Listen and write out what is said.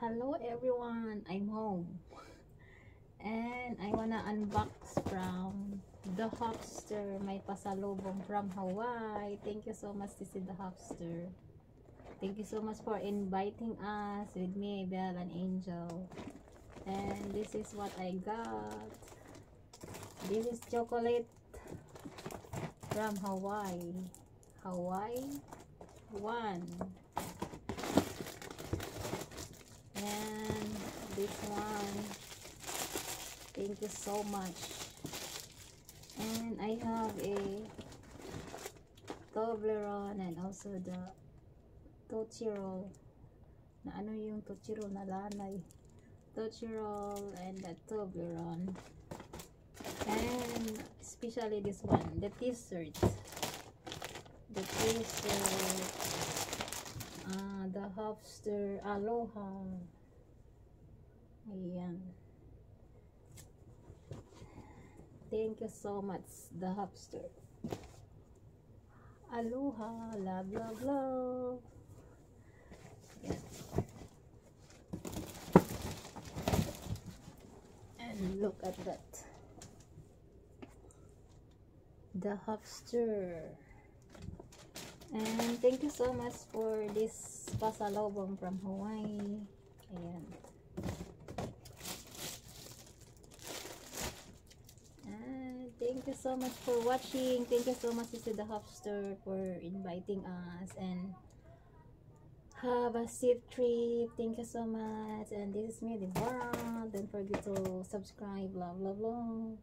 Hello everyone, I'm home and I wanna unbox from TheHappsters, my pasalubong from Hawaii. Thank you so much, sissy TheHappsters. Thank you so much for inviting us with me, Belle and Angel. And this is what I got. This is chocolate from Hawaii. Hawaii 1. And this one, thank you so much. And I have a Toblerone and also the Tootsie Roll. Na ano yung Tootsie Roll na lanay? Tootsie Roll and the Toblerone. And especially this one, the t-shirt. The t-shirt. TheHappsters Aloha. Ayan. Thank you so much, TheHappsters. Aloha, love, love, love. Ayan. And look at that. TheHappsters. And thank you so much for this pasalubong from Hawaii. Ayan. And thank you so much for watching. Thank you so much, sissy TheHappsters, for inviting us. And have a safe trip. Thank you so much. And this is me, Deborah. Don't forget to subscribe. Love, love, love.